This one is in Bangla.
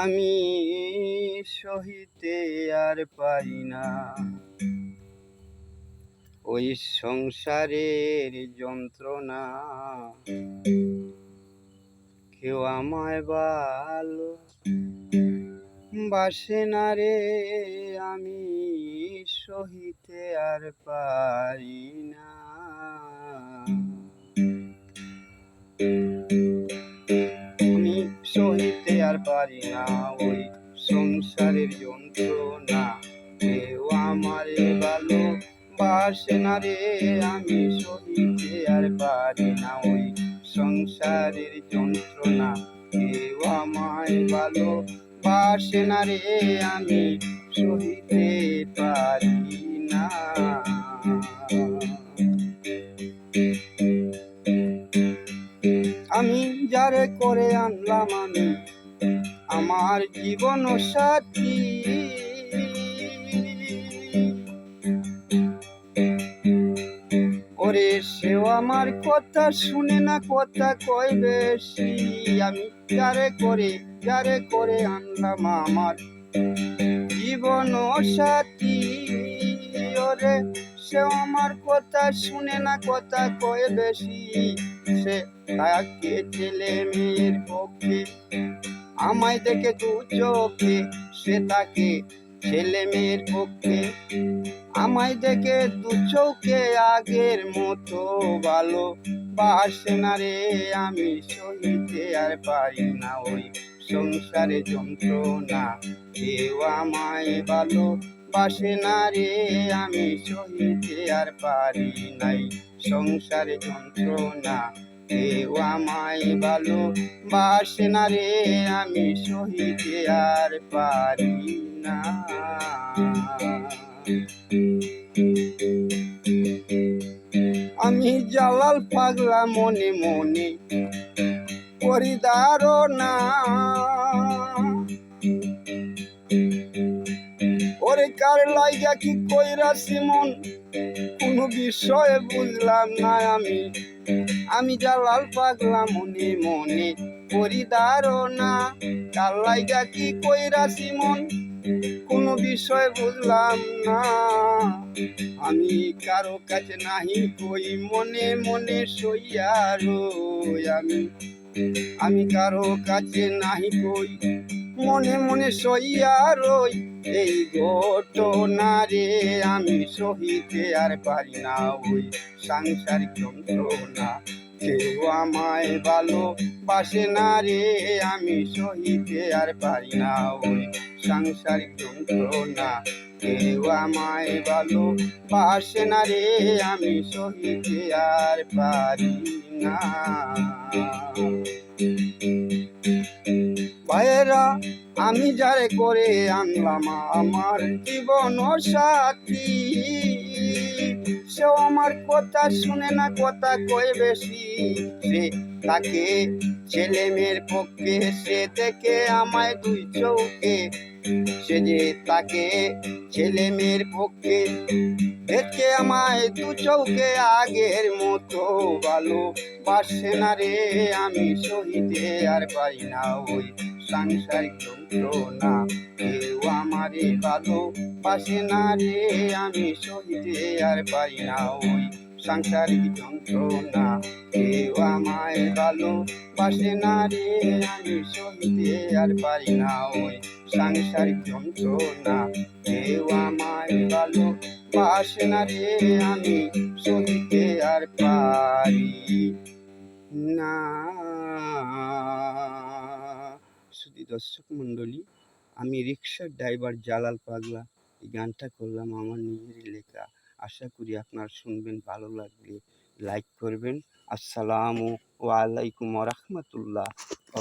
আমি সহিতে আর পারি না ওই সংসারের যন্ত্রণা। কেউ আমায় ভালো বাসে না রে, আমি সহিতে আর পারি না। আমি সহিতে আর পারি না ওই সংসারের যন্ত্রণা। কেউ আমারে ভালো বাসে না রে, আমি সহিতে আর পারি না ওই সংসারের যন্ত্রণা। কেউ আমায় ভালো বাসে না রে, আমি সহিতে পারি না। আমি যারে করে আনলাম আমি আমার জীবন সাথী, ওরে সেও আমার কথা শুনে না, কথা কয় বেশি। আমি যারে করে আনলাম আমার জীবন সাথী, ওরে সেও আমার কথা শুনে না, কথা কয় বেশি। সে তাকে ছেলে মেয়ের পক্ষে আমায় দেখে দু চোখে, সে তাকে ছেলে মেয়ের পক্ষে আমায় দেখে দু চোখে আগের মতো ভালো বাসে না রে, আমি সহিতে আর পারি না ওই সংসারে যন্ত্রণা। কেউ আমায় ভালো বাসে না রে, আমি সহিতে আর পারি নাই সংসারে যন্ত্রণা। কেউ আমায় ভালো বাসে না রে, আমি সহিতে আর পারি না। আমি জালাল পাগলা মনে মনে করি ধারণা, ওরে কার লাইগা কি কইরাছি মন কোনো বিষয়ে বুঝলাম না। আমি জালাল পাগলা মনে মনে করি ধারণা, কার লাইগা কি কইরাছি মন কোনো বিষয় বুঝলাম না। আমি কারো কাছে নাহি কই মনে মনে সইয়া রই, আমি কারো কাছে নাহি কই মনে মনে সইয়া রই। এই ঘটনা রে আমি সহিতে আর পারি না ওই সাংসারিক যন্ত্রণা। কেউ আমায় ভালো বাসে না রে, আমি সহিতে আর পারি না ওই সাংসারিক যন্ত্রণা। কেউ আমায় ভালো বাসে না রে, আমি সহিতে আর পারি না। ভাইয়েরা, আমি যারে করে আনলাম আমার জীবন সাথী, সেও আমার কথা শুনে না, কথা কয় বেশি। সে তাকে ছেলে মেয়ের পক্ষে, সে দেখে আমায় দুই চোখে, সে যে তাকে ছেলে মেয়ের পক্ষে দেখে আমায় দু চোখে আগের মতো ভালো বাসে না রে, আমি সহিতে আর পারি না ওই সাংসারিক যন্ত্রণা। কেউ আমারে ভালো বাসে না রে, আমি সহিতে আর পারি না ওই সাংসারিক যন্ত্রণা। কেউ আমায় ভালো বাসে না রে, আমি সহিতে আর পারি না ওই সাংসারিক যন্ত্রণা। কেউ আমায় ভালো বাসে না রে, আমি সহিতে আর পারি না। শুধু দর্শক মন্ডলী, আমি রিক্সার ড্রাইভার জালাল পাগলা এই গানটা করলাম আমার নিজেরই লেখা। আশা করি আপনারা শুনবেন, ভালো লাগলে লাইক করবেন। আসসালামু আলাইকুম ওয়া রাহমাতুল্লাহ।